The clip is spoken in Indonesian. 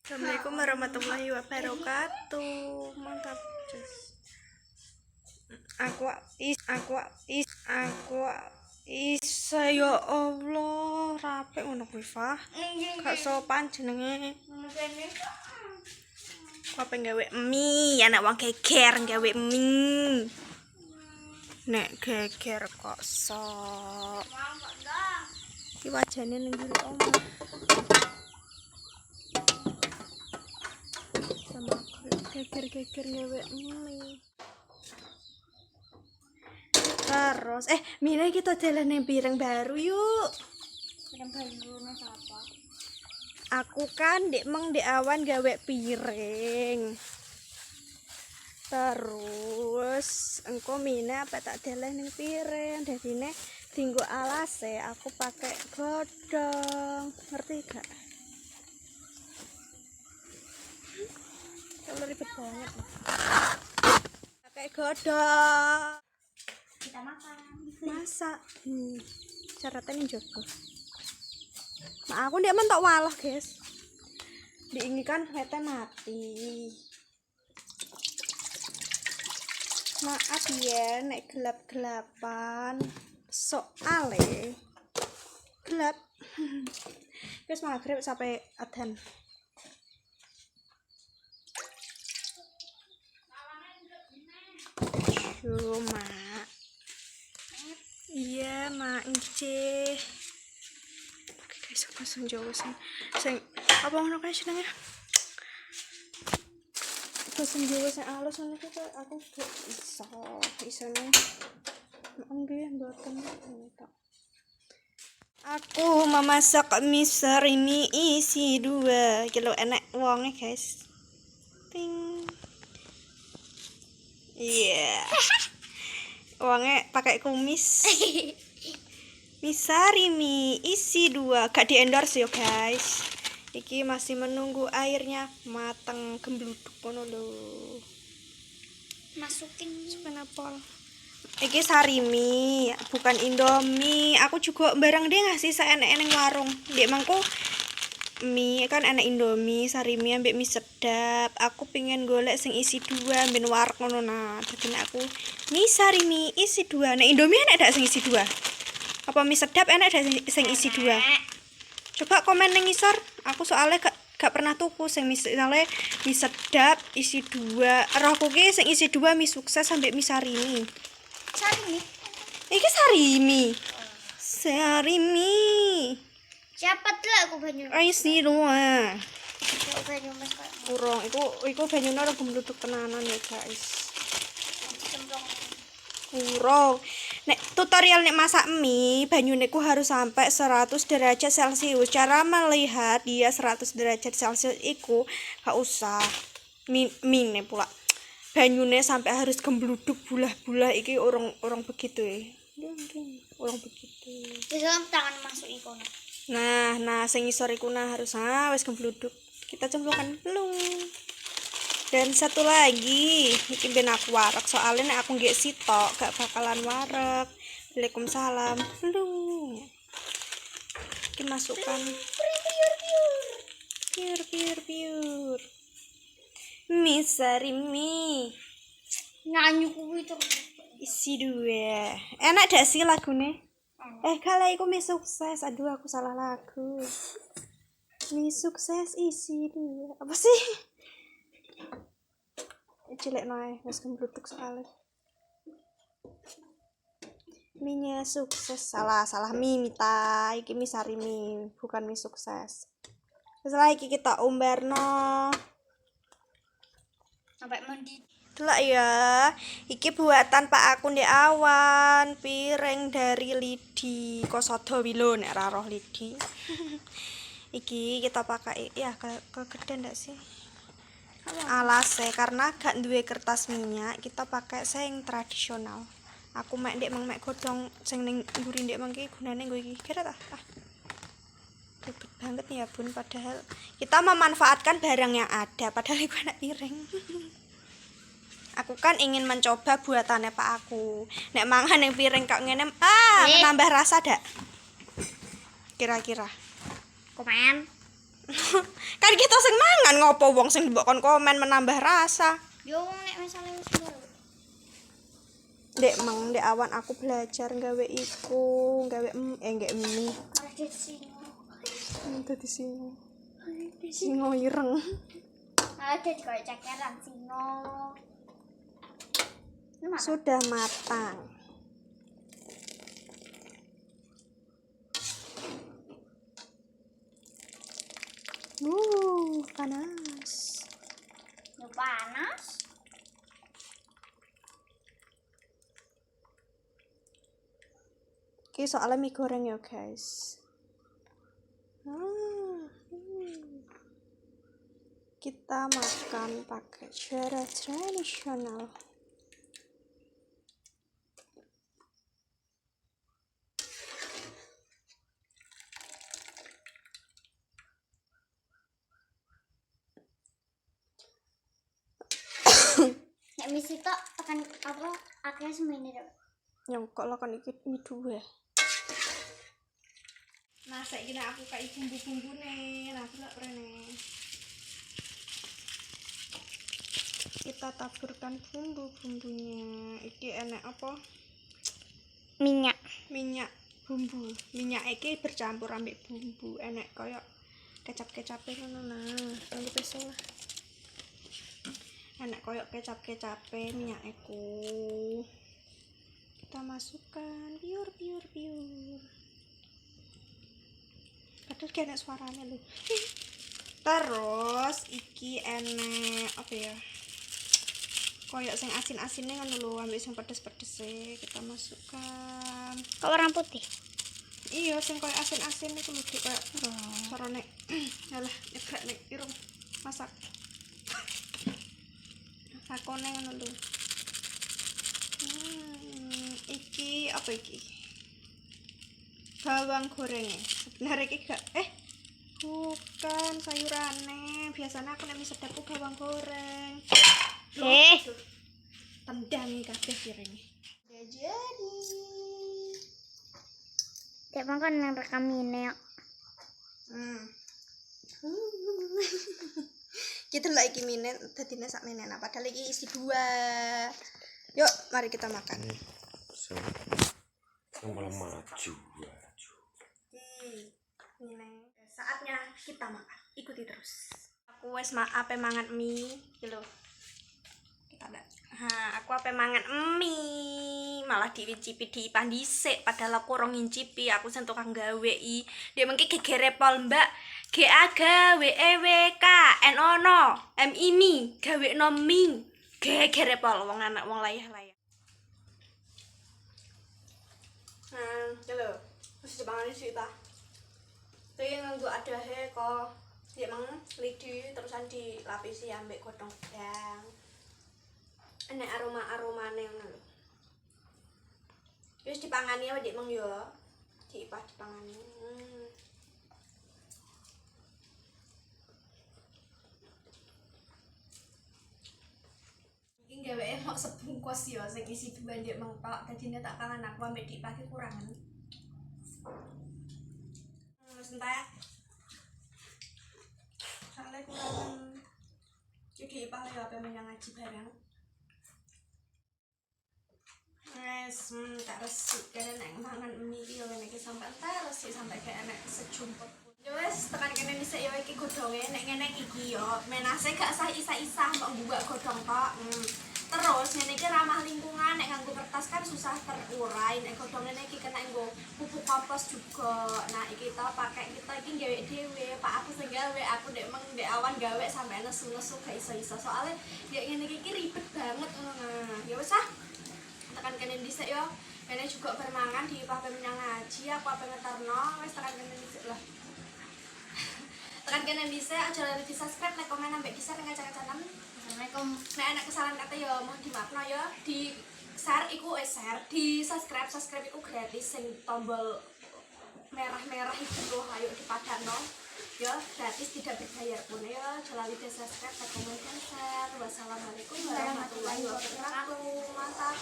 Assalamualaikum warahmatullahi wabarakatuh. Mantap, Jess. Aku ya Allah, rapi ngono kuwi, Fah. Gak sopan jenenge. Apa gawe mie, anak wong geger gawe mie. Nek geger kok sok. Iki wajane ning jero omah. Sama geger gawe mie. Terus Mira kita jalan yang pirang baru yuk. Pirang baru mas apa? Aku kan dek awan gawe piring. Terus engko Mina apa tak jalan yang piring. Dadine tinggo alase aku pakai godong. Ngerti gak? Kalau ribet banget. Pakai godong. Kita makan. Masak. Syaratnya jogo. Nah, aku ndak mentok walah, guys. Diinginkan wete mati. Maaf ya nek gelap-gelapan. Soale gelap. Wis maghrib sampai adzan. Cuma iya mak nggih. Oke guys, langsung jauh sing apa ngono kae jenenge? Langsung jauh sing alus ngene iki aku gak isone. Nggih mboten tok. Aku memasak mie sarimi isi 2 kilo enek wonge guys. Ting. Iya. Uangnya pakai kumis. Misarimi isi 2 gak di endorse yo guys. Iki masih menunggu airnya mateng gembluduk ngono lho. Masukin Penapol. Iki sarimi, bukan Indomie. Aku juga barang dia ngasih seenek-eneng warung. Dek mangku mie kan enak Indomie, sarimi ambek mie sedap. Aku pengen golek sing isi 2 ben wareg ngono nah. Dadi aku mie sarimi isi 2. Nek Indomie enak dak sing isi 2? Apa mie sedap enak dak sing isi 2? Coba komen ning ngisor. Aku soalnya gak pernah tuku sing misalnya mie sedap isi 2. Rohku ki sing isi 2 mie sukses ambek mie sarimi. sarimi. Iki sarimi. Sarimi. Siapa lah aku banyu. Isi 2. Aku banyu mas kak. Kurang, iku banyune ora gembluduk tenanan ya guys. Cemplung. Kurang. Nek tutorial nek masak mie, banyune ku harus sampai 100 derajat Celcius. Cara melihat dia 100 derajat Celcius iku gak usah mine pula. Banyune sampai harus gembluduk bulah-bulah iki orang begitu ya. Orang begitu. Dalam tangan masuk ikono. Nah, sing isor iku harus wis gembluduk. Kita cemplungkan belum. Dan satu lagi, iki ben aku wareg soalnya nek aku nggak sitok gak bakalan wareg. Waalaikumsalam. Belum. Iki masukkan pure. Mie sarimi Nyanyi kuwi tuh. isi 2. Enak dak sih lagune? Kalau iku mie sukses. Aduh, aku salah lagu. Mie sukses isi 2. Apa sih? Cilek nae wis gembluduk soalnya. Mie sukses. Salah mie mita. Iki mie sarimi, bukan mie sukses. Setelah iki kita umbarno. Sampai mandi. Delok ya, iki buatan Pak aku ndek awan, piring dari Lidi Kosodo Wilo nek ra roh Lidi. Iki kita pakai ya kegedean ndak sih? Alase karena gak duwe kertas minyak, kita pakai sing tradisional. Aku mek ndek godhong sing ning mburi ndek mangki gunane nggo iki. Kira ta? Ribet banget nih ya bun, padahal kita memanfaatkan barang yang ada, padahal itu anak piring. Aku kan ingin mencoba buatannya Pak aku. Nek mangan yang piring kok ngene nambah rasa dak? Kira-kira Komen. Kan kita sing mangan ngopo wong sing mbok kon komen menambah rasa. Yo nek misalnya wis baru. Ndek awan aku belajar gawe iku, gawe nggak mie. Ada singo. Dadi singo ireng. Ada di kayak cekeran singo. Sudah matang. Panas. Yo panas. Oke, soalnya mie goreng ya, guys. Kita makan pakai cara tradisional. Nek misi tok tekan apa akhirnya semene tok. Yang kok lakukan iki mie dua. Nah, saiki nek aku kayak bumbu-bumbune, nah delok rene. Kita taburkan bumbu-bumbunya. Iki enak apa? Minyak Bumbu. Minyak iki bercampur ambek bumbu. Enak koyo kecap-kecape ngono nah. Tunggu peso lah. Enak koyo kecap-kecape minyak iku. Kita masukkan piur. Padahal kayak enak suaranya loh. Terus iki enek apa ya? Koyok sing asin-asinnya ngono lho, ambek sing pedes-pedes kita masukkan. kok warna putih. Iya, sing koyok asin-asin iku lho Dik, koyok carane. Yalah, nyebrek nek irung masak. Sakone ngono lho. Iki apa iki? Bawang goreng. Sebenarnya iki gak bukan sayurane. Biasanya aku nek mie sedapku bawang goreng. Tendang kabeh piringnya. Udah jadi. Cek makan yang rekam ini. Kita lagi iki minen dadine sak menen padahal iki isi dua. Yuk, mari kita makan. Malah maju. Ini saatnya kita makan. Ikuti terus. Aku wes ape mangan mie iki lho. Kita ndak. Aku ape mangan mie. Malah diincipi diipan dhisik padahal aku ora ngincipi. Aku sing tukang gawe i. Dia mengki gegere pol, Mbak. GA gawe EWK NONO MIMI gawe no mie. Gegere pol wong anak wong layah-layah. Halo. Wis dipangan sih ta. Iki nganggo adahe kok ya mang lidi terusan dilapisi ambek godhong gedang. Enek aroma-aromane ngono lho. Wis dipangani wae Dik Mang yo. Dipangani. Iki gawe mok sebungkus yo sing isi dua Dik Mang tok. Dadine tak pangan aku ambek Dik Pati kurangan. Sebentar. Soalnya kurang jadi ipah ya apa menyang ngaji barang. Yes, tak resik karena nek mangan mie yo nek sampai entar resik sampai kayak enek sejumput. Yo wis tekan kene dhisik yo iki godhonge nek ngene iki yo menase gak sah isa-isa kok mbak godhong tok. Terus ngene iki ramah lingkungan nek nganggo kertas kan susah terurai nek godhong ngene iki kena nggo pupuk kompos juga. Nah iki kita pakai kita iki gawe dhewe Pak aku sing gawe aku ndek awan gawe sampai nesu-nesu gak iso-iso soalnya ya ngene iki ribet banget ngono. Ya wis ah tekan kene dhisik yo kene juga bermangan di pape menyang ngaji aku ape ngeterno wis tekan kene dhisik lah. Tekan kene dhisik aja lupa di subscribe like komen ambek di share ngacak-acakan. Assalamualaikum. Nek ana kesalahan kata yo mohon dimaafno yo di share iku share di subscribe iku gratis sing tombol merah-merah itu loh ayo dipadano yo gratis tidak berbayar pun yo jangan lupa subscribe like komen dan share. Wassalamualaikum warahmatullahi wabarakatuh. Mantap.